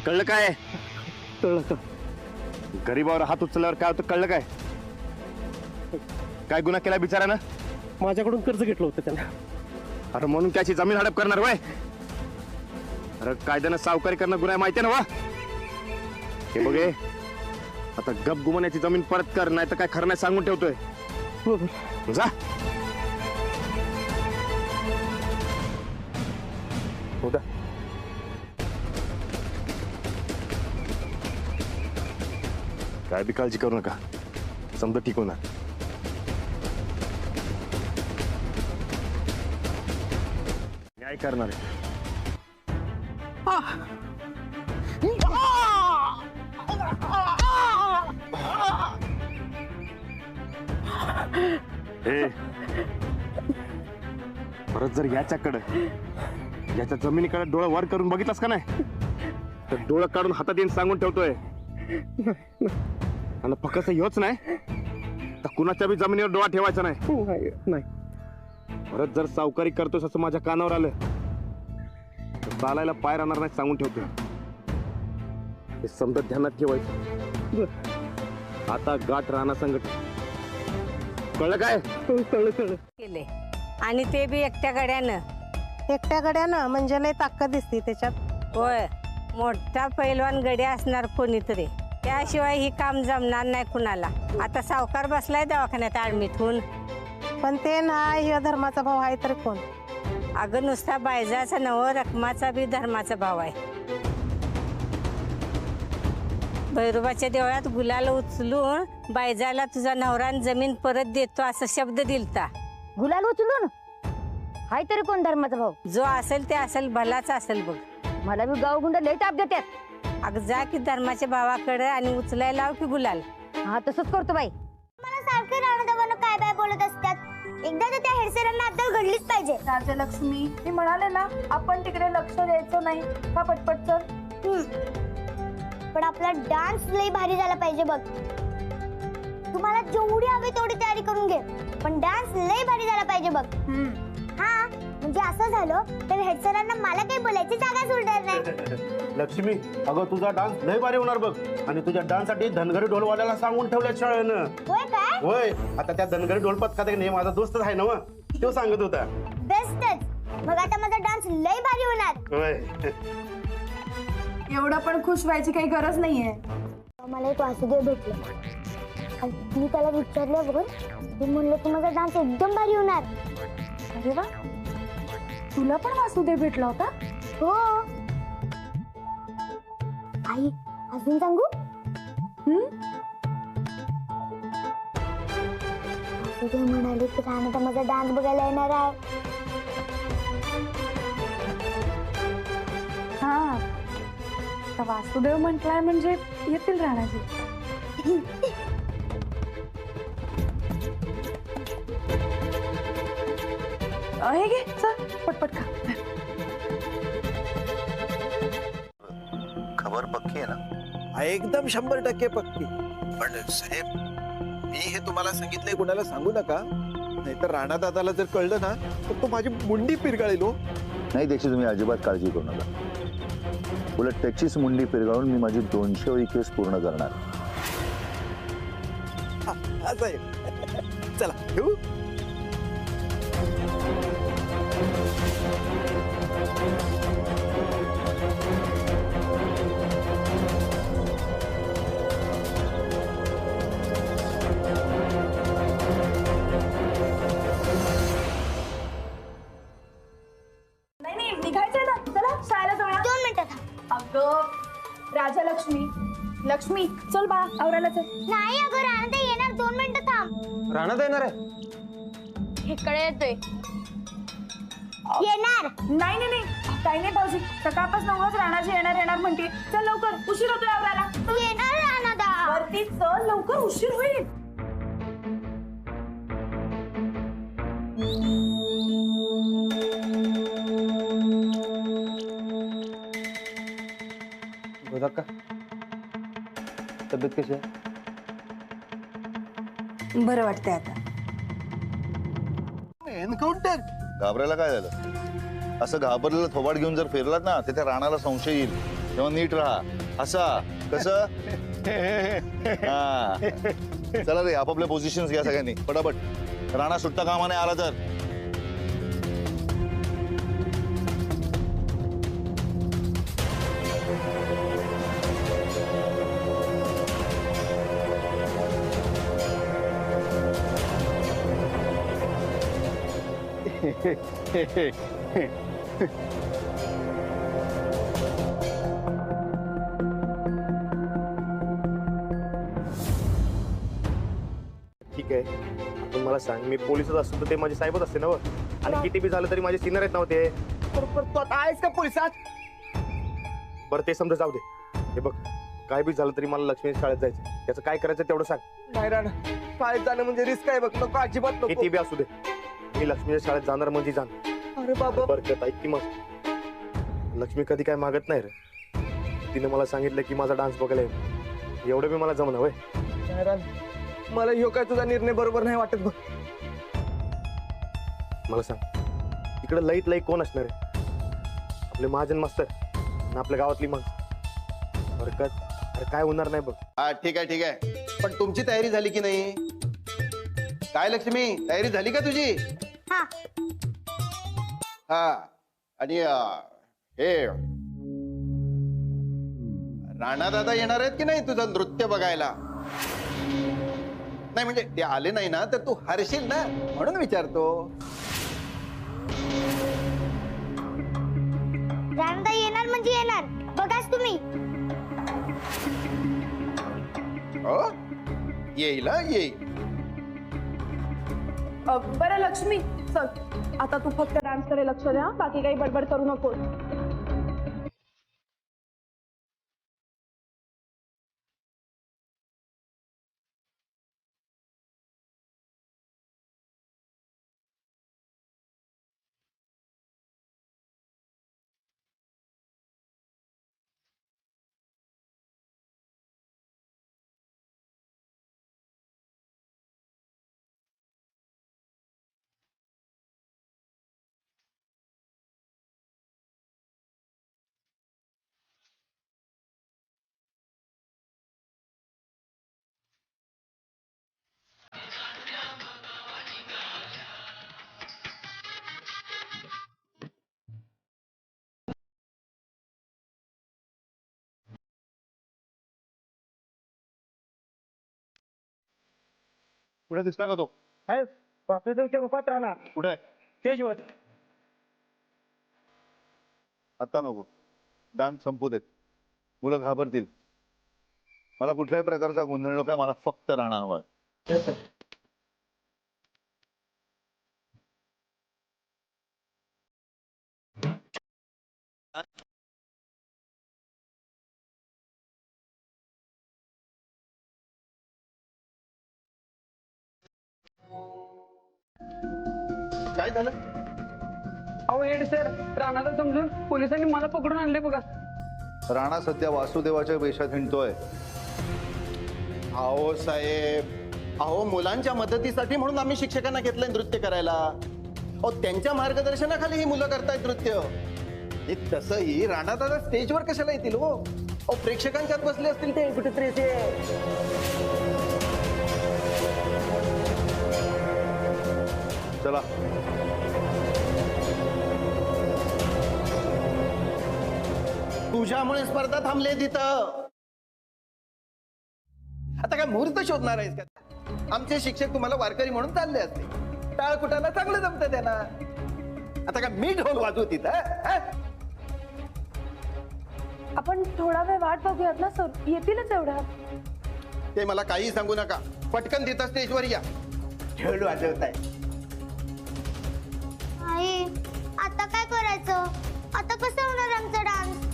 कळलं काय? कळलं. गरीबावर हात उचलल्यावर काय होतं कळलं काय? काय गुन्हा केला बिचारानं? माझ्याकडून कर्ज घेतलं होतं त्यानं. अरे म्हणून त्याची जमीन हडप करणार वय? अरे कायद्यानं सावकारी करणं गुन्हा माहितीये ना वा? हे बघे, आता गप गुमान्याची जमीन परत कर, नाही तर काय खरं नाही सांगून ठेवतोय. जा. हो का? काय बी काळजी करू नका, समजा ठीक होणार. न्याय करणार आहे. परत जर याच्या जमिनीकडे डोळा वर करून बघितलास का नाही, तर डोळा काढून हातात येऊन सांगून ठेवतोय. आणि फक्त ह्योच नाही तर कुणाच्या बी जमिनीवर डोळा ठेवायचा नाही. परत जर सावकारी करतोस असं माझ्या कानावर आलं तर चालायला पाय राहणार नाही सांगून ठेवतोय. हे समजा ध्यानात ठेवायचं. आता गाठ राहणार संकट. कळलं काय? कळलं. केले आणि ते बी एकट्या गड्यानं म्हणजे लय ताकद दिसते त्याच्यात. होय, मोठा पैलवान गड्या असणार कोणीतरी, त्याशिवाय ही काम जमणार नाही कुणाला. आता सावकार बसलाय दवाखान्यात ऍडमिट होऊन. पण ते ना धर्माचा भाव आहे तर कोण? अगं नुसता बायजाचा नव, रकमाचा बी धर्माचा भाव आहे. भैरोबाच्या देवळात गुलाल उचलून बायजाला तुझा नवरा जमीन परत देतो असं शब्द दिलता. गुलाल उचलून? हाय तरी कोण धर्माचा भाऊ? जो असेल ते असेल, भलाच असेल बघ. मला बी गावगुंड लय ताप देतात. अगं जा की धर्माच्या भावाकडे आणि उचलायला लाव की गुलाल. हा तसंच करतो बाई. मला सारखे राणदावानं काय बोलत असतात. एकदा तर त्या हेडसरांना अद्दल घडलीच पाहिजे. राजलक्ष्मी, मी म्हणाले ना आपण तिकडे लक्ष द्यायचं नाही का पटपट चल. पण आपला डान्स लई भारी झाला पाहिजे बघ. तुम्हाला जेवढी हवी तेवढी तयारी करून घे, पण डान्स लई भारी झाला पाहिजे बघ. हा म्हणजे असं झालं तर हेडसरांना मला काही बोलायची जागा सोडणार नाही. लक्ष्मी, अगं तुझा डान्स लय भारी होणार बघ. आणि तुझ्या डान्स साठी धनगरी ढोलवाल्याला सांगून ठेवल्या शाळेनं. होय काय? होय, आता त्या धनगरी ढोल पथकात नाही माझा दोस्तच आहे ना व, तो सांगत होता. बेस्टच. मग आता माझा डान्स लई भारी होणार. होय. एवढं पण खुश व्हायची काही गरज नाहीये. मला एक वासुदेव भेटले आणि मी त्याला विचारलं बघ, मी म्हणलं की माझा डान्स एकदम भारी होणार. अरे वा, तुला पण वासुदेव भेटला होता? हो. आई अजून सांगू? वासुदेव म्हणाले की राणा माझा डान्स बघायला येणार आहे. हा, वासुदेव म्हटलाय म्हणजे येतील राणाजी. हे घे चल पटपट खा. खबर पक्की आहे ना? एकदम 100% पक्की. पण साहेब, मी हे तुम्हाला सांगितलंय कुणाला सांगू नका. नाहीतर राणा दादाला जर कळलं ना तर तो माझी मुंडी पिरगाळेल. नाही, त्याची तुम्ही अजिबात काळजी करू नका. उलट त्याचीच मुंडी पिरगाळून मी माझी 200वी केस पूर्ण करणार. असं आहे. चला घेऊ. नाही निघायचंय ना, चला शाळेला जाऊया. 2 मिनिटं. अगं राजलक्ष्मी, लक्ष्मी चल बा आवरायला चल. नाही अगं राणा येणार. 2 मिनिटं थांब. राणा येणार आहे? इकडे येतोय. येणार. नाही काही नाही भाऊजी, सकाळपासून उगाच राणाजी येणार म्हणते. चल लवकर, उशीर होतोय आवरायला. येणार राणा. वरती चल लवकर, उशीर होईल. का तब्येत कशी आहे? बरं वाटतंय आता. एन्काउंटर? घाबरायला काय झालं? असं घाबरलेलं थोबाड घेऊन जर फिरलात ना तर त्या राणाला संशय येईल. तेव्हा नीट राहा. असा कसं हा. चला रे, आपापले पोझिशन घ्या सगळ्यांनी पटापट. राणा सुट्टा कामा नाही आला तर. ठीक आहे, पण मला सांग, मी पोलिसच असतो तर ते माझे साहेबच असते ना व? आणि किती बी झालं तरी माझे सिनियर आहेत नव्हते. तू आता आहेस का पोलिसात? बरं ते समजा जाऊ दे. हे बघ, काय बी झालं तरी मला लक्ष्मी शाळेत जायचं. त्याचं काय करायचं तेवढं सांग. नाही राणा, शाळेत जाणं म्हणजे रिस्क आहे बघ. नको, अजिबात नको. किती बी असू दे, मी लक्ष्मीच्या शाळेत जाणार म्हणजे जाणार. अरे बाबा, बरकत ऐक की मग, लक्ष्मी कधी काय मागत नाही रे. तिने मला सांगितलं की माझा डान्स बघायला येईल. एवढं बी मला जमणार होय. नाही राणा, मला ह्यो काय तुझा निर्णय बरोबर नाही वाटत बघ. मला सांग, इकडे लईत लई कोण असणार आहे? आपले महाजन मास्तर आणि आपल्या गावातली माणसं. बरकत, अरे काय होणार नाही बघ. हा ठीक आहे ठीक आहे, पण तुमची तयारी झाली की नाही? काय लक्ष्मी, तयारी झाली का तुझी? हा. हा. आणि हे राणा दादा येणार आहेत की नाही तुझं नृत्य बघायला? नाही म्हणजे ते आले नाही ना तर तू हरशील ना, म्हणून विचारतो. राणा येणार म्हणजे येणार, बघाच तुम्ही. हो, येईल हा, येईल. बरं लक्ष्मी, चल आता तू फक्त डान्सकडे लक्ष द्या, बाकी काही बडबड करू नको. पुढे दिसला का तो? राणा कुठे? स्टेजवर. आता नको, डान्स संपू देत. मुलं घाबरतील. मला कुठल्याही प्रकारचा गोंधळ नको, मला फक्त राणा हवाय. काय झालं? अहो हेड सर, राणाला समजून पोलिसांनी मला पकडून आणले बघा. राणा सध्या वासुदेवाच्या वेशात हिंडतोय. अहो साहेब, अहो मुलांच्या मदतीसाठी म्हणून आम्ही शिक्षकांना घेतलंय नृत्य करायला. अहो त्यांच्या मार्गदर्शनाखाली ही मुलं करतायत नृत्य. हे तसंही राणा दादा स्टेजवर कशाला येतील हो? अहो प्रेक्षकांच्यात बसले असतील ते कुठेतरी ते. चला. तुझ्यामुळे स्पर्धा थांबले तिथं. आता काय मुहूर्त शोधणार आहेस का? आमचे शिक्षक तुम्हाला वारकरी म्हणून चालले असते. टाळ कुटाला चांगलं जमतं त्यांना. आता काय मी ढोल वाजवू तिथं? आपण थोडा वेळ वाट बघूयात ना सर, येतीलच एवढ्या. ते मला काही सांगू नका, पटकन तिथं स्टेजवर या. ढोल वाजवताय. आई, आता काय करायचं? आता कसं होणार आमचा डान्स?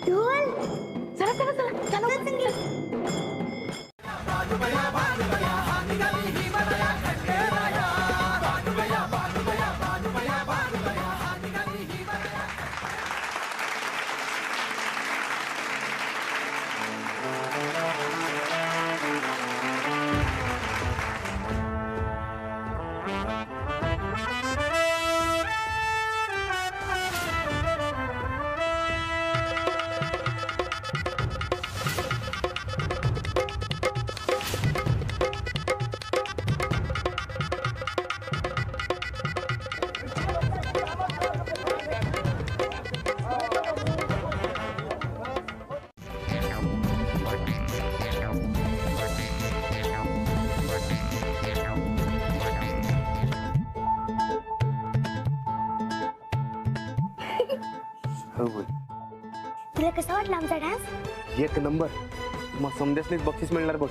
ढोल, चला चला चला चला संगीत. हो बोल. तुला कसा वाटला आमचा डान्स? एक नंबर. मग समजासनीच बक्षीस मिळणार बघ.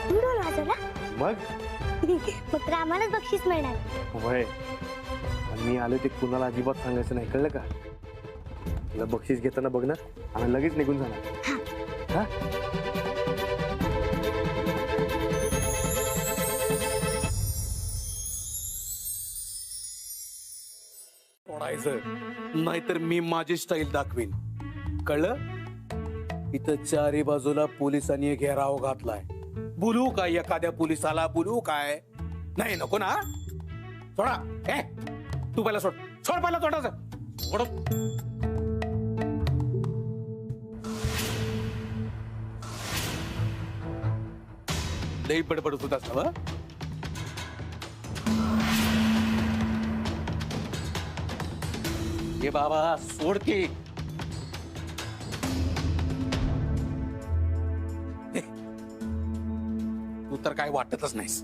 तू ढोल वाजवला? मग मग तर आम्हालाच बक्षीस मिळणार. वय. आणि मी आलो ते कुणाला अजिबात सांगायचं नाही, कळलं का? तुला बक्षीस घेताना बघणार आणि लगेच निघून जाणार. हा? सोडायचं नाहीतर मी माझी स्टाईल दाखवीन, कळलं? इथं चारी बाजूला पोलिसांनी घेराव घातलाय. बोलू काय एखाद्या पोलिसाला? बोलू काय? नाही, नको ना. सोडा. ए तू पहिला सोड. सोड पहिला. सोडायचं सोड. लई बडबडत होत असं. ये बाबा सोड की. तू तर काय वाटतच नाहीस.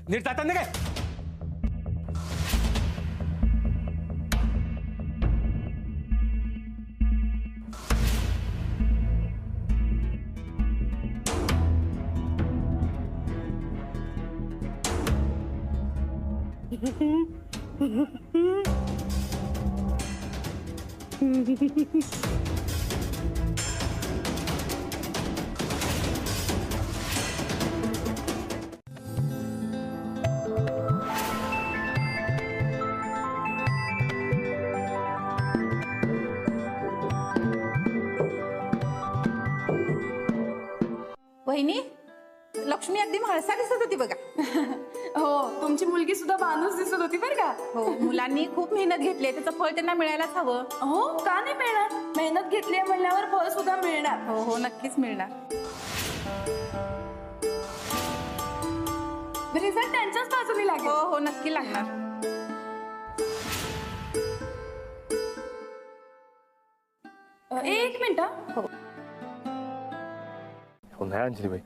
नीट जाताना काय? वहिनी, लक्ष्मी अगदी म्हाळसा दिसत होती बघा. हो, तुमची मुलगी सुद्धा माणूस दिसत होती बरं का. हो, मुलांनी खूप मेहनत घेतली, त्याचं फळ त्यांना मिळायलाच हवं. हो, का नाही मिळणार? मेहनत घेतली म्हणल्यावर फळ सुद्धा मिळणार. हो हो, नक्कीच मिळणार. रिझल्ट त्यांच्याच बाजूने लागेल. हो हो, नक्की लागणार. एक मिनिट. हो नाही अंजलीबाई,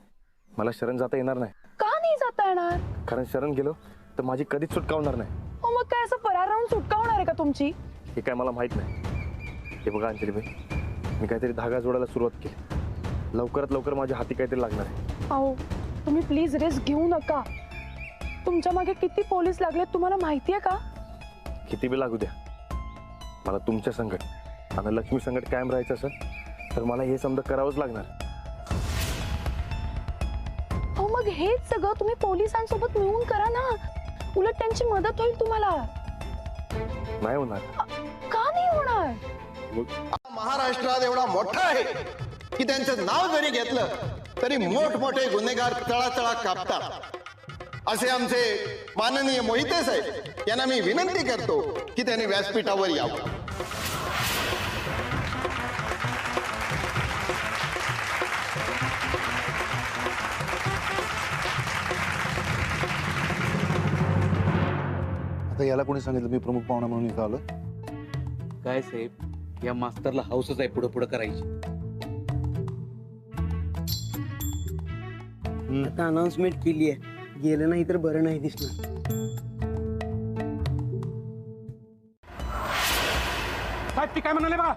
मला शरण जाता येणार नाही. का नाही जाता येणार? कारण शरण गेलो तर माझी कधीच सुटका होणार नाही. हो, मग काय असं फरार राहून सुटका होणार आहे का तुमची? हे काय मला माहित नाही. हे बघा अंजलीबाई, मी काहीतरी धागा जोडायला सुरुवात केली. लवकरात लवकर माझ्या हाती काहीतरी लागणार आहे. अहो, तुम्ही प्लीज रिस्क घेऊ नका. तुमच्या मागे किती पोलीस लागलेत तुम्हाला माहितीये का? किती बी लागू द्या, मला तुमच्या संकट आणि लक्ष्मी संकट कायम राहायचं असेल तर मला हे समजा करावंच लागणार. अहो, मग हेच सगळं तुम्ही पोलिसांसोबत मिळून करा ना. उलट त्यांची मदत होईल तुम्हाला. नाही होणार. का नाही होणार? महाराष्ट्रात एवढा मोठा आहे की त्यांचं नाव जरी घेतलं तरी मोठमोठे गुन्हेगार तळातळा कापतात. असे आमचे माननीय मोहिते साहेब यांना मी विनंती करतो की त्यांनी व्यासपीठावर यावं. आता याला कोणी सांगितलं मी प्रमुख पाहुणा म्हणून इथं आलो? काय साहेब, या मास्तरला हाऊसच आहे पुढे पुढे करायची. आता अनाउन्समेंट केली आहे, गेलं नाही तर बरं नाही दिसणार. साहेब ती काय म्हणाले बघा.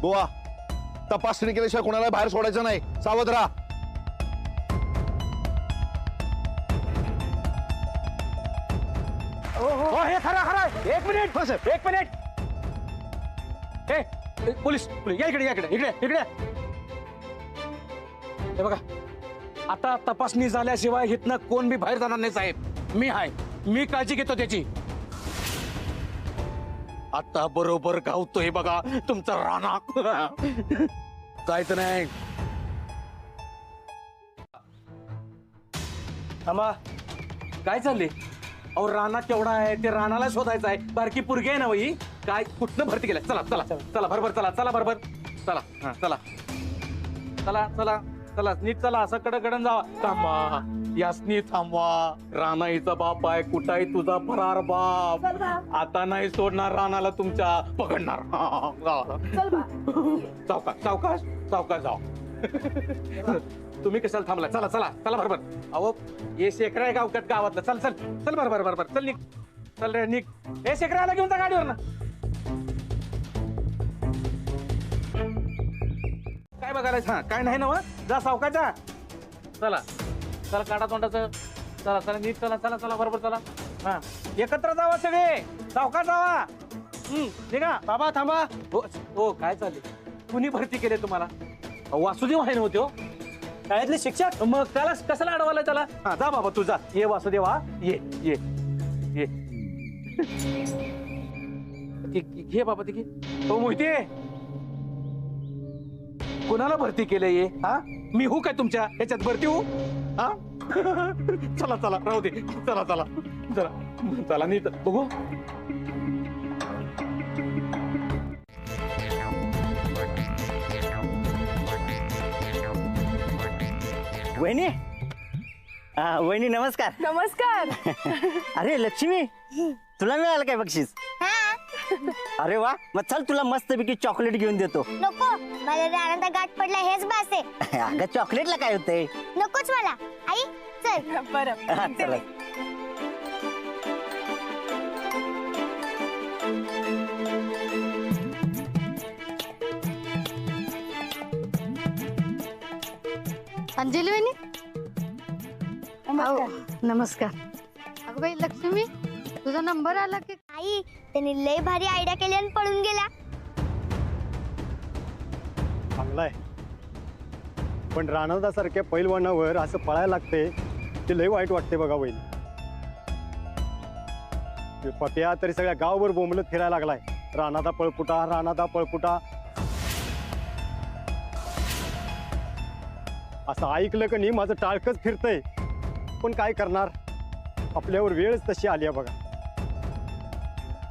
बुवा, तपासणी केल्याशिवाय कोणाला बाहेर सोडायचं नाही. सावध राहा. हो, हे खरं खरं. एक मिनिट, एक मिनिट. हे पोलीस, या इकडे, या इकडे, इकडे इकडे. हे बघा, आता तपासणी झाल्याशिवाय इथनं कोण बी बाहेर जाणार नाही साहेब. मी आहे, मी काळजी घेतो त्याची. आता बरोबर गावतोय बघा तुमचा राणा. जायचं नाही. थांबा, काय चालले? अहो, राणा केवढा आहे ते राणाला शोधायचं आहे. बारकी पुरगी आहे ना वही, काय कुठनं भरती केलं? चला चला चला, बरोबर चला, चला बरोबर चला. हा चला चला चला चला, नीट चला, असं कडकडन जावा. थांबा, यासनी थांबवा. राणाईचा बाप आहे, कुठाई तुझा फरार बाप. आता नाही सोडणार राणाला तुमच्या, पकडणार. सावकाश सावकाश सावकाश जाओ. तुम्ही कशाला थांबला? चला चला चला बरोबर. अहो हे शेखर आहे गावातलं. चल चल चल बरोबर बरोबर. चल निघ, चल रे निघ. हे शेखराला घेऊन जा गाडीवर ना. काय बघायला? हा काय नाही ना मग, जा सावकाश जा. चला चला काढा तोंडाचं. चला चला नीट चला चला चला बरोबर चला. हा एकत्र जावा सगळे, सावकाश जावा. निघा. बाबा थांबा. हो काय चालेल? कुणी भरती केले तुम्हाला? वासुदेव आहे नव्हते हो शाळेतले शिक्षक. मग त्याला कशाला अडवायला त्याला? हा जा बाबा तू जा. ये वासुदेव, हा ये ये ये. घे बाबा ते घे. हो मोहिते, कोणाला भरती केलंय ये? हा मी हो काय तुमच्या ह्याच्यात भरती हो? हा चला चला राहू दे. चला चला चला चला नीट बघू. वहिनी, वहिनी नमस्कार. नमस्कार. अरे लक्ष्मी, तुला मिळालं काय बक्षीस? अरे वा, मग चल तुला मस्तपैकी चॉकलेट घेऊन देतो. नको, मला रानाचा गाठ पडला हेच बास आहे. अगं चॉकलेटला काय होतंय? नकोच मला. आई चल. हा, चला. अंजली वहिनी, नमस्कार. अगं बाई लक्ष्मी, तुझा नंबर आला की? आई त्यांनी लय भारी आयडिया केली आणि पळून गेला. चांगलाय, पण राणादासारख्या पैलवानावर असं पळायला लागते ते लय वाईट वाटते बघा वहिनी. पप्या तरी सगळ्या गावभर बोंबलत फिरायला लागलाय. राणादा पळपुटा, राणादा पळपुटा. असं ऐकलं का नाही माझं टाळकच फिरतंय. पण काय करणार, आपल्यावर वेळच तशी आली आहे बघा.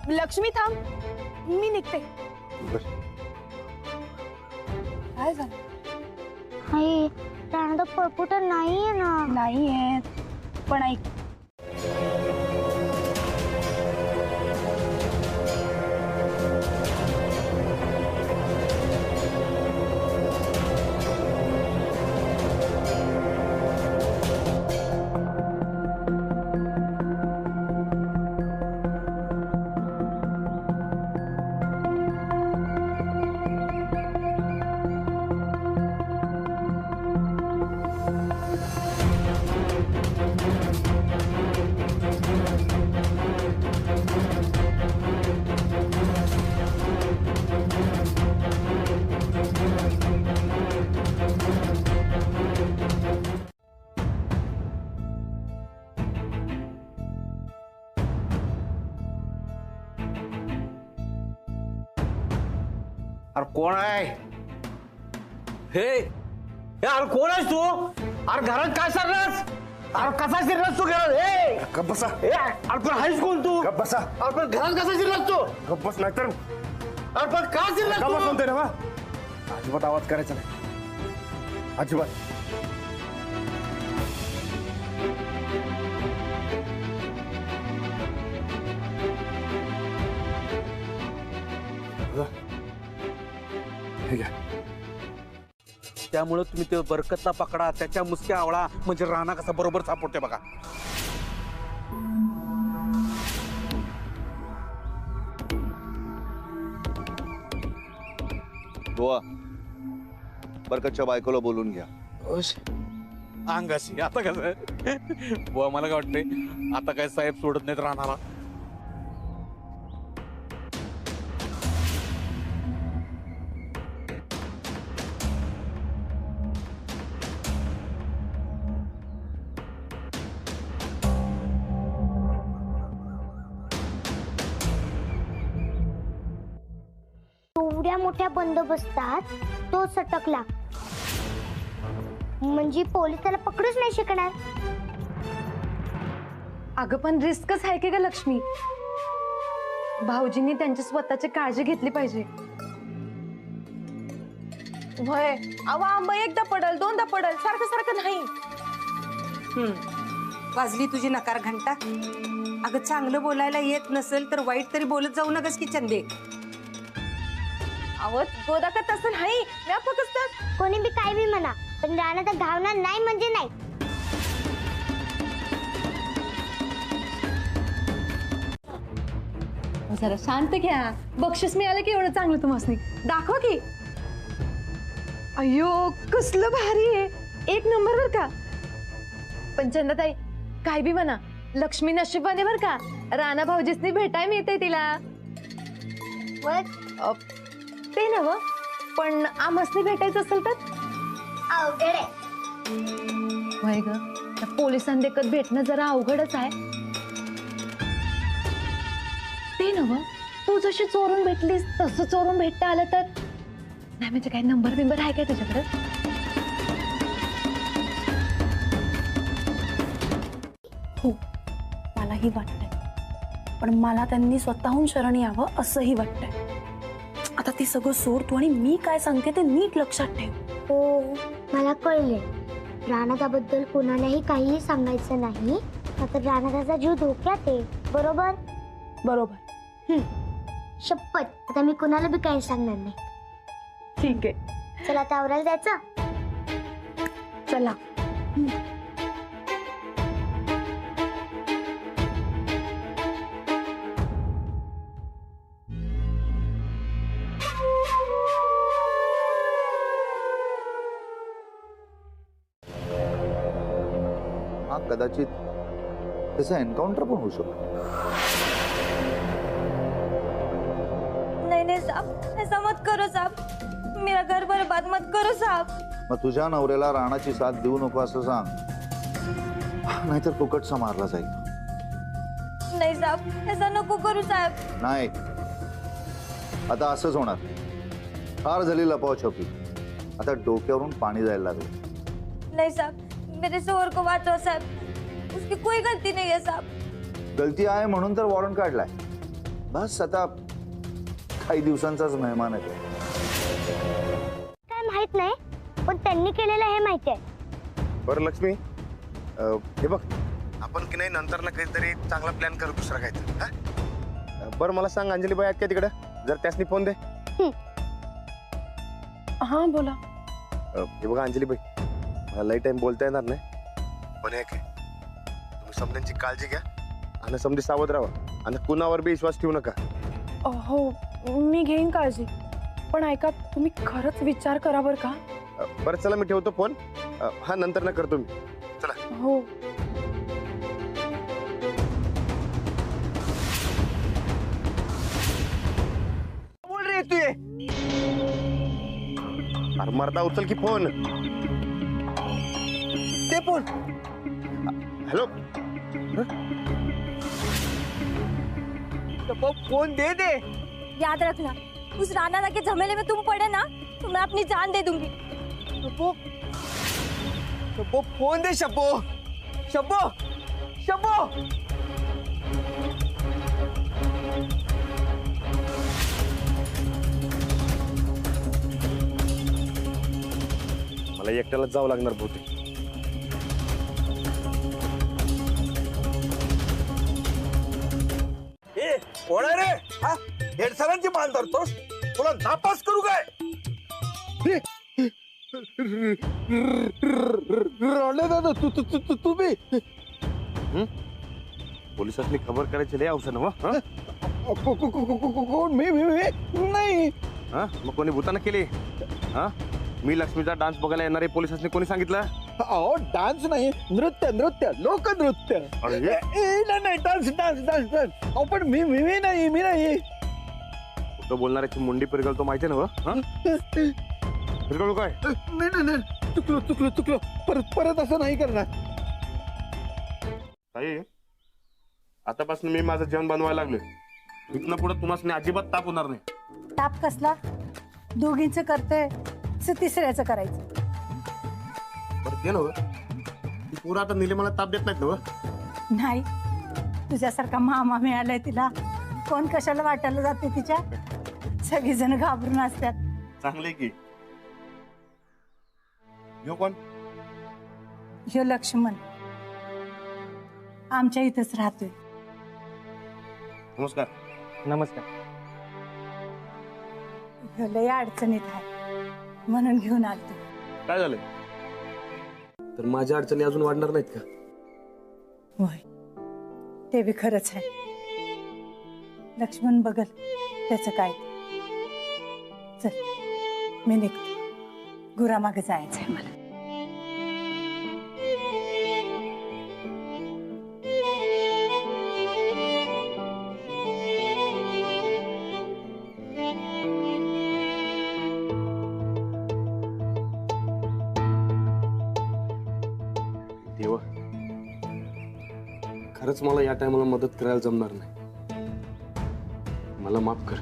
लक्ष्मी थांब, मी निघते. काय झालं? आई रानाचा पळपुटा नाहीये ना. नाहीये, पण ऐक, अरे कोण आहे हे? अरे कोण आहेस तू? अरे घरात काय सरलास? अरे कसा शिरलास तू घरात? गप्प बसा. अरे पण आहेस कोण तू? गप्प बसा. अरे पण घरात कसा शिरलास तू? गप्प बस, नाहीतर अरे पण का शिरलास गप्प बस तू? म्हणतोय ना बा. अजिबात आवाज करायचा नाही, अजिबात. हे घ्या. त्यामुळे तुम्ही ते बरकतला पकडा, त्याच्या मुसक्या आवळा, म्हणजे राणा कसा बरोबर सापडते बघा. बुवा, बरकतच्या बायकोला बोलून घ्या. अंगाशी आता कसं बुवा, मला काय वाटतंय आता काय साहेब सोडत नाहीत राणाला. एवढ्या मोठ्या बंदोबस्तात तो सटकला म्हणजे पोलीस त्याला पकडूच नाही शकणार. अगं पण रिस्कच आहे की ग लक्ष्मी. भाऊजींनी त्यांची स्वतःची काळजी घेतली पाहिजे. वय अहो आंबा एकदा पडल दोनदा पडल, सारखं सारखं नाही. वाजली तुझी नकार घंटा. अगं चांगलं बोलायला येत नसेल तर वाईट तरी बोलत जाऊ नकस की चंदे. अहो गोदा का तसं नाही व्यापक असतात. कोणी बी काय बी म्हणा पण राणा तर घावणार नाही म्हणजे नाही. जरा शांत घ्या. बक्षीस मिळालं की एवढं चांगलं तुम्हाला दाखवा की. अयो कसलं भारी आहे. एक नंबर बर का. पण चंदाताई काय बी म्हणा लक्ष्मी नशिबाने बर का राणा भाऊजीसनी भेटाय मिळते तिला. ते नव पण आमसनी भेटायचं असेल तर अवघड आहे. होय ग त्या पोलिसांदेखत भेटणं जरा अवघडच आहे. ते नव तू जशी चोरून भेटलीस तसं चोरून भेटता आलं तर नाही म्हणजे काही नंबर बिंबर आहे काय तुझ्याकडे. हो मलाही वाटतंय पण मला त्यांनी स्वतःहून शरण यावं असंही वाटतंय. आता ते सगळं सोड तू आणि मी काय सांगते ते नीट लक्षात ठेव. हो मला कळले. राणादाबद्दल कोणालाही काहीही सांगायचं नाही तर राणादाचा जीव धोक्यात आहे. बरोबर बरोबर. शपथ आता मी कोणाला बी काही सांगणार नाही. ठीक आहे चला आता आवरायला जायचं. चला. हा कदाचित त्याचा एन्काउंटर पण होऊ शकतो. नहीं साहब ऐसा मत करो साहब. मेरा घर बर्बाद मत करो साहब. मग तुझ्या नवऱ्याला राणाची साथ देऊ नको असं सांग नाहीतर फुकटचा मारला जाईल. नहीं साहब ऐसा नको करू साहब. नाही आता असंच होणार. फार झाली लपावछपी. आता डोक्यावरून पाणी जायला लागलं. नहीं साहब मेरे शोहर को वाचो साहब. उसकी कोई गलती नहीं है साहब. गलती आहे म्हणून तर वॉरंट काढलाय. बस आता काही दिवसांचाच मेहमान आहे. काय माहित नाही पण त्यांनी केलेलं हे माहिती आहे. बरं लक्ष्मी हे बघ आपण की नाही नंतर ना काहीतरी चांगला प्लॅन करू दुसरा काहीतरी. बरं मला सांग अंजलीबाई आहेत का तिकडे जर त्यासनी फोन दे. हा बोला. हे बघा अंजलीबाई मला लई टाइम बोलता येणार नाही पण एक आहे तुम्ही समध्यांची काळजी घ्या आणि समधी सावध राहा आणि कुणावर बी विश्वास ठेवू नका. हो मी घेईन काळजी पण ऐका तुम्ही खरंच विचार करा बर का. बरं चला मी ठेवतो फोन. हा नंतर ना करतो मी. चला. हो बोल रे तू. अरे मरदा उचल की फोन. ते फोन. हॅलो फोन दे दे. याद रखना उस राणा के झमेले में तुम पड़े ना तो मैं अपनी जान दे दूंगी. शब्बो फोन दे. शब्बो शब्बो शब्बो. मला एकट्यालाच जावं लागणार बहुतेक. कोण आहे रे. हा हेडसरांची मान धरतोस. तुला नापास करू काय. दादा तुम्ही पोलिसांनी खबर करायची लय अवसर ना. कोण. मी नाही. हा मग कोणी भूताना केली. हा मी लक्ष्मीचा डान्स बघायला येणारे पोलिसांनी कोणी सांगितलं. अहो डान्स नाही नृत्य नृत्य लोकनृत्य. नाही डान्स डान्स डान्स डान्स. अहो पण मी नाही. तो बोलणाऱ्याची मुंडी पिरगळतो माहिती ना. पिरगळू काय. नाही चुकलो परत असं नाही करणार. ताई आतापासून मी माझं जेवण बनवायला लागलोय. इथनं पुढे तुम्हाला अजिबात ताप होणार नाही. ताप कसला. दोघींचं करतोय तिसऱ्याचं करायचं. बरं ते नव्ह ती पुरा आता निलेमाला ताप देत नाहीत नव्ह. नाही तुझ्यासारखा मामा मिळालाय तिला. कोण कशाला वाटायला जाते तिच्या. सगळीजण घाबरून असतात. चांगले की. ह्यो कोण. ह्यो लक्ष्मण आमच्या इथंच राहतोय. नमस्कार. नमस्कार. ह्यो लय अडचणीत आहे म्हणून घेऊन आलतो. काय झालं? तर माझ्या अडचणी अजून वाढणार नाहीत का? होय, ते बी खरंच आहे. लक्ष्मण बघल त्याचं काय. चल मी निघते, गुरामागे जायचं आहे मला. देवा, खरंच मला या टायमाला मदत करायला जमणार नाही. मला माफ कर.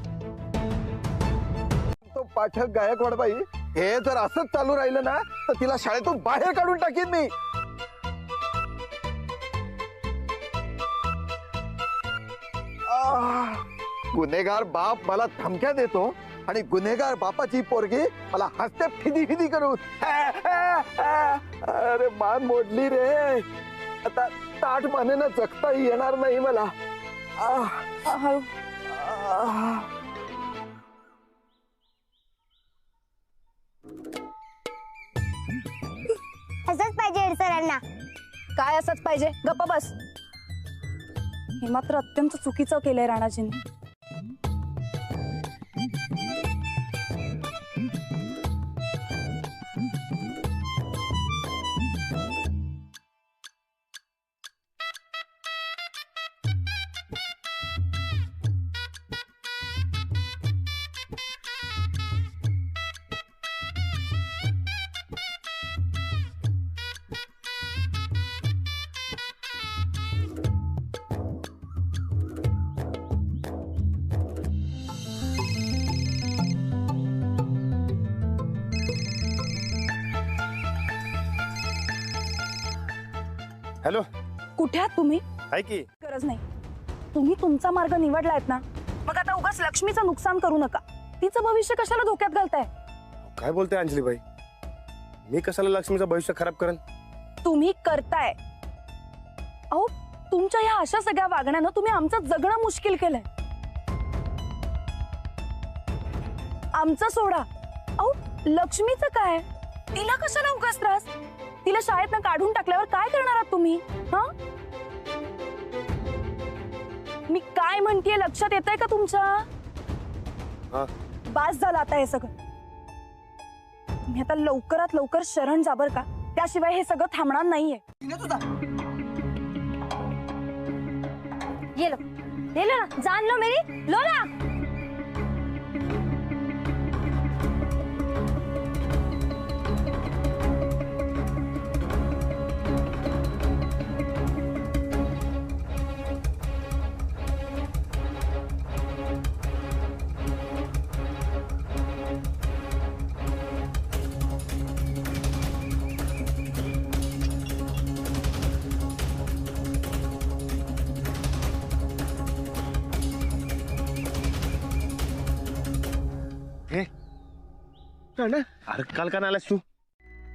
तो पाठक गायकवाड बाई हे जर असंच चालू राहिलं ना तर तिला शाळेतून बाहेर काढून टाकीन मी. गुन्हेगार बाप मला धमक्या देतो आणि गुन्हेगार बापाची पोरगी मला हसते फिदी फिदी करून. अरे मान मोडली रे. आता ताट मानेनं जगताही येणार नाही मला. असंच पाहिजे हेड सरांना. काय असंच पाहिजे? गप्प बस. हे मात्र अत्यंत चुकीचं केलंय राणाजींनी. हॅलो. कुठे आहात तुम्ही? आहे की. गरज नाही. तुम्ही तुमचा मार्ग निवडलायत ना, मग आता उगाच लक्ष्मीचं नुकसान करू नका. तिचं भविष्य कशाला धोक्यात घालताय? काय बोलते अंजलीबाई? मी कशाला लक्ष्मीचं भविष्य खराब करेन? तुम्ही करताय. अहो, तुमच्या ह्या अशा सगळ्या वागण्यानं तुम्ही आमचं जगणं मुश्किल केलंय. आमचं सोडा. अहो, लक्ष्मीचं काय? तिला कशाला उगाच त्रास? तिला शाळेतनं काढून टाकल्यावर काय करणार आहात तुम्ही? हा, मी काय म्हणतेय लक्षात येतंय का तुमच्या? बास झालं आता हे सगळं. तुम्ही आता लवकरात लवकर शरण जा बर का, त्याशिवाय हे सगळं थांबणार नाहीये. ये लो ना, जान लो मेरी, लो ना. अरे काल का आलास तू?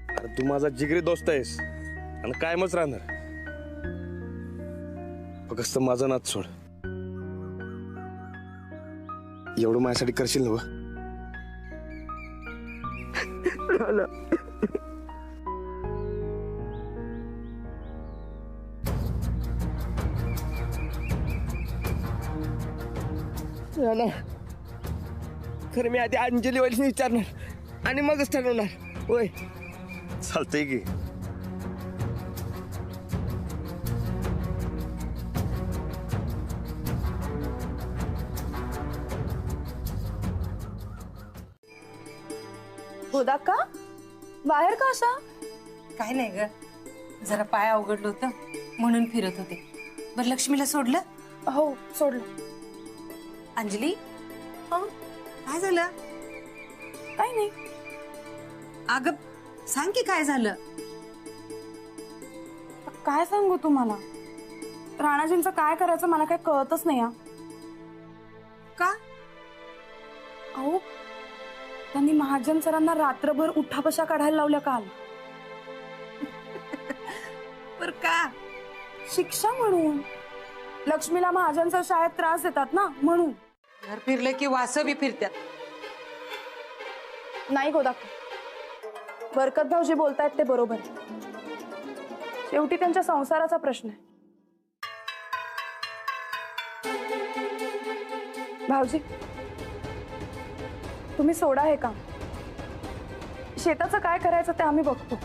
अरे तू माझा जिगरी दोस्त आहेस आणि कायमच राहणार. फक्त माझा नाच सोड. एवढं माझ्यासाठी करशील ना? खरं मी आधी अंजली वडील विचारणार आणि मगच ठरवणार. होय, चालतंय की. होदा का बाहेर का असा? काय नाही ग, जरा पाय अवघडलं होतं म्हणून फिरत होते. बरं, लक्ष्मीला सोडलं? हो, सोडलं. अंजली, काय झालं? काय नाही. अगं सांग की काय झालं? काय सांगू तुम्हाला? राणाजींचं काय करायचं मला काय कळतच नाही. का? अहो, त्यांनी महाजन सरांना रात्रभर उठाबशा काढायला लावल्या काल. पर का? शिक्षा म्हणून. लक्ष्मीला महाजनच्या शाळेत त्रास देतात ना म्हणून. घर फिरले की वास बी फिरत्यात. नाही गोदा, बरकत भाऊजी बोलतायत ते बरोबर आहे. शेवटी त्यांच्या संसाराचा प्रश्न आहे. भाऊजी, तुम्ही सोडा हे काम. शेताचं काय करायचं ते आम्ही बघतो.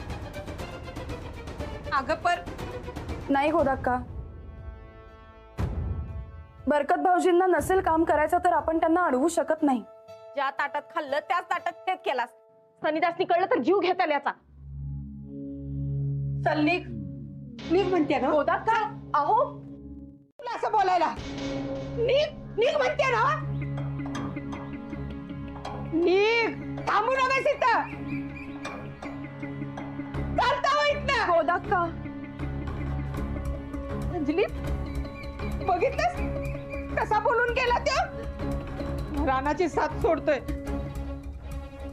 अगं पर नाही गोदाक्का, बरकत भाऊजींना नसेल काम करायचं तर आपण त्यांना अडवू शकत नाही. ज्या ताटात खाल्लं त्याच ताटात छेद केलास. सनिदासनी कळलं तर जीव घेता याचा. चल निघ निघ म्हणते ना. गोदाक्का, अहो तुला असं बोलायला. निघ निघ म्हणते ना. निघ, थांबू नका इथं. चालता हो इथनं. गोदाक्का, अंजली, बघितलंस कसा बोलून गेला तो. रानाची साथ सोडतोय.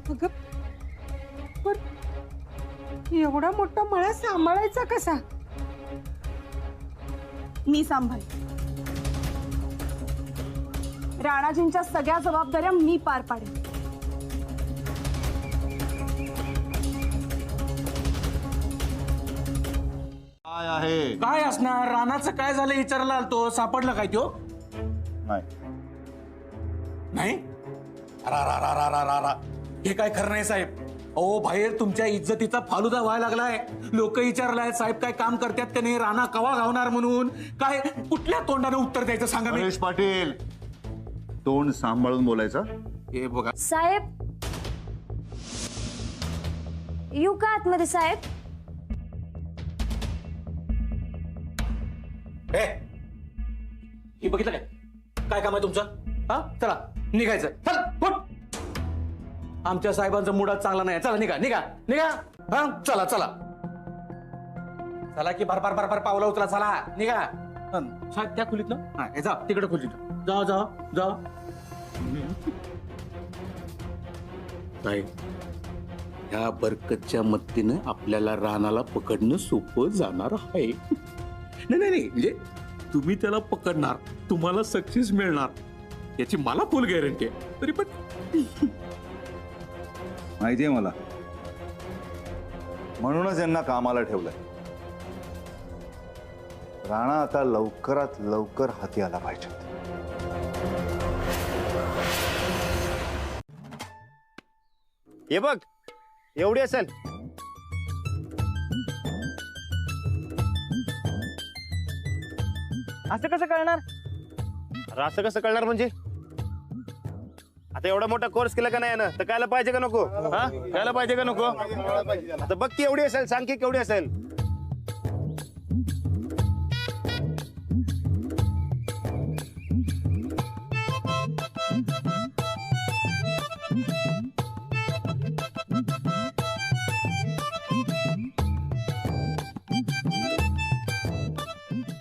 अगं पण एवढा मोठा मळा सांभाळायचा कसा. मी सांभाळ. राणाजींच्या सगळ्या जबाबदाऱ्या मी पार पाडेन. काय आहे? काय असणार? रानाचं काय झालं विचारायला आलतो. सापडलं काय तो? नाही. नाही? रा रा रा रा रा रा रा. हे काय खरं नाही साहेब. अहो बाहेर तुमच्या इज्जतीचा फालुदा व्हायला लागलाय. लोक विचारलाय साहेब काय काम करतात का नाही, राणा कवा गावणार म्हणून. काय कुठल्या तोंडाने उत्तर द्यायचं सांगा. मी गणेश पाटील, तोंड सांभाळून बोलायचं. हे बघा साहेब, येऊ का आतमध्ये साहेब? हे बघितलं काय काय काम आहे तुमचं. हा चला निघायचं. चल फुट. आमच्या साहेबांचा मुडात चांगला नाही. चला निघा निघा निघा. हा चला चला चला की भर भर भर भर पावलं उचला. चला निघा. साहेब त्या खोलीत ना. हा जा तिकडे खोलीत. जा जा जा. साहेब, ह्या बरकतच्या मदतीनं आपल्याला रानाला पकडणं सोपं जाणार आहे. नाही नाही नाही, म्हणजे तुम्ही त्याला पकडणार, तुम्हाला सक्सेस मिळणार याची मला फुल गॅरंटी आहे. तरी पण माहितीये मला, म्हणूनच यांना कामाला ठेवलंय. राणा आता लवकरात लवकर हाती आला पाहिजे. हे बघ एवढी असेल. असं कसं कळणार? अरे असं कसं कळणार म्हणजे? आता एवढा मोठा कोर्स केला का नाही ना, तर कायला पाहिजे का नको? हा कायला पाहिजे का नको? आता बघ की एवढी असेल, सांग की केवढी असेल.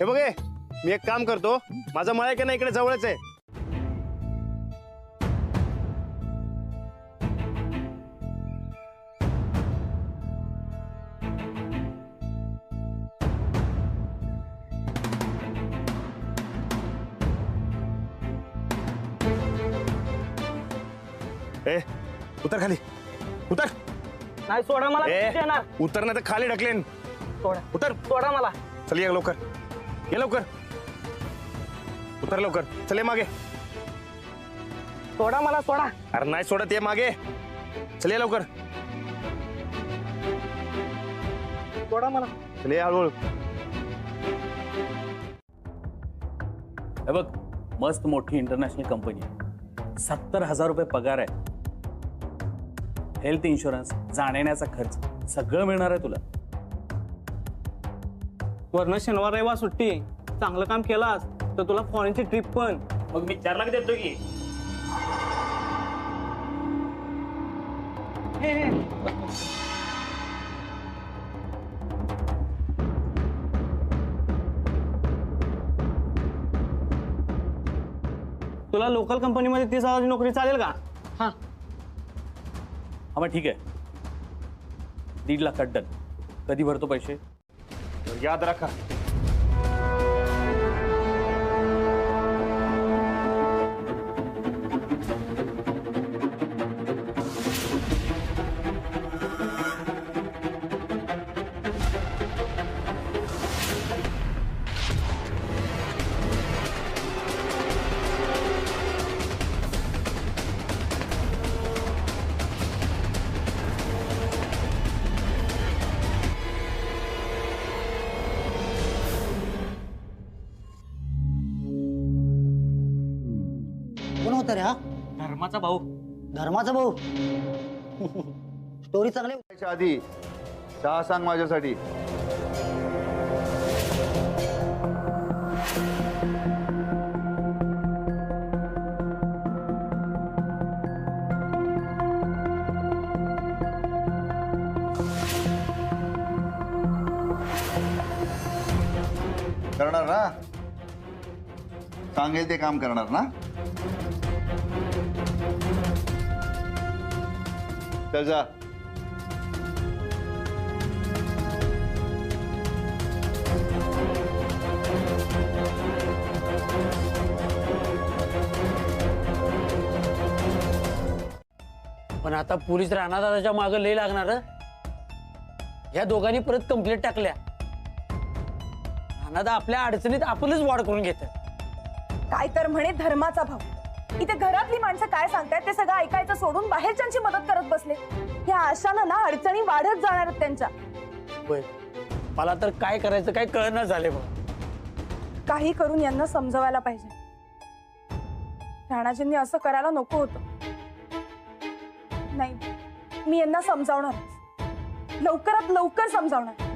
हे बघ, मी एक काम करतो, माझा मळा की नाही इकडे जवळच आहे. उतर खाली, उतर. नाही सोडा मला. उतर नाही तर खाली ढकलेन. सोडा उतर. सोडा मला. चल ये लवकर, ये लवकर. उतर लवकर. चल ये मागे. सोडा मला. सोडा. अरे नाही सोडत, ये मागे. चल ये लवकर. सोडा मला. चल ये हळूहळू. हे बघ, मस्त मोठी इंटरनॅशनल कंपनी आहे. 70,000 रुपये पगार आहे. हेल्थ इन्शुरन्स, जाण्याचा खर्च सगळं मिळणार आहे तुला. वरनं शनिवार रविवार सुट्टी. चांगलं काम केलास तर तुला फॉरेनची ट्रिप पण. मग मी 4 लाख देतो की. तुला लोकल कंपनीमध्ये 30,000ची नोकरी चालेल का? हा मग ठीक आहे. 1.5 लाखात डन. कधी भरतो पैसे? याद रखा, म्हातारे हा धर्माचा भाऊ. धर्माचा भाऊ. स्टोरी चांगली. आधी चहा सांग माझ्यासाठी. करणार ना? सांगेल ते काम करणार ना? चल जा. पण आता पोलीस राणादादाच्या मागं लय लागणार. या दोघांनी परत कंप्लेंट टाकल्या. राणादा आपल्या अडचणीत आपणच वाढ करून घेत. काय तर म्हणे धर्माचा भाऊ. इथे घरातली माणसं काय सांगतायत ते सगळं ऐकायचं सोडून बाहेरच्यांची मदत करत बसले. या आशानं ना अडचणी वाढत जाणार आहेत त्यांच्या. मला तर काय करायचं काय कळना झाले बघ. काही करून यांना समजवायला पाहिजे. राणाजींनी असं करायला नको होतं. नाही, मी यांना समजावणार. लवकरात लवकर समजावणार.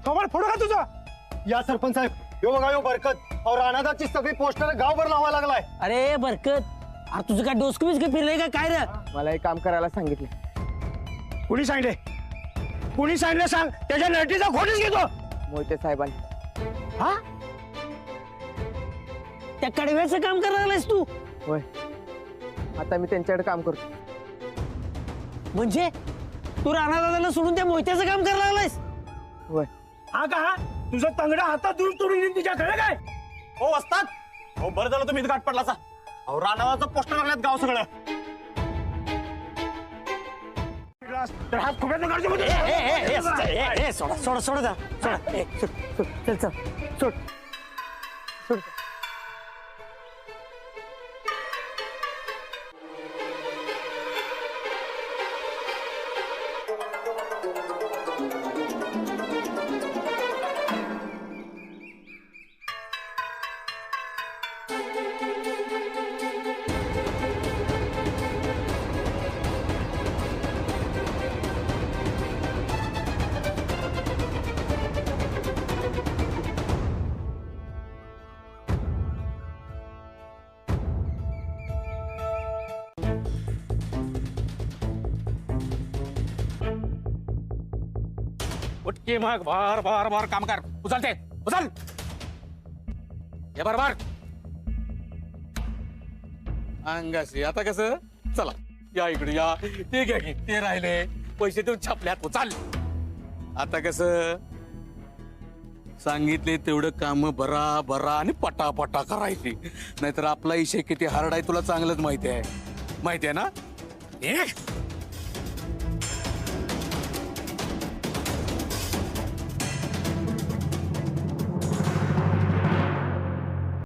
कमळ फोडू का तुझा? या सरपंच साहेब, यो बघा यो बरकत और राणादाची सगळी पोस्टर गावभर लावायला लागलाय. अरे बरकत, अरे तुझं काय डोसकमीच काय फिरलंय का काय रे? मला एक काम करायला सांगितले. कुणी सांगले? कुणी सांगले सांग. त्याच्या नटीचा खोटच घेतो. मोहिते साहेबांनी. हा? त्या कडव्याचं काम करायला लागलायस तू? होय, आता मी त्यांच्याकडे काम करतो. म्हणजे तू राणादादाला सोडून त्या मोहित्याचं काम करायला लागलायस? होय. हा का? तुझं तंगडा हातात दूर तोडून येईन तुझ्याकडे काय? हो असतात. हो बरं झालं तुम्ही गाठ पडलासा. अहो राणावाचं पोस्टर लागल्यात गाव सगळं. तर हात खुब्यात काढतो मध्ये. सोडा सोडा सोडा जा सोडा. चल चल सोड सोड. उठके मग बार बार बार काम कर. उचलते उचल. हे बरोबर अंगाशी. आता कसं? चला या इकडे या. ते घ्या की ते राहिले पैसे देऊन छापल्यात. उचल. आता कसं सांगितले तेवढं काम बरा बरा आणि पटापटा करायची. नाहीतर आपला इशे किती हार्ड आहे तुला चांगलंच माहिती आहे. माहिती आहे ना?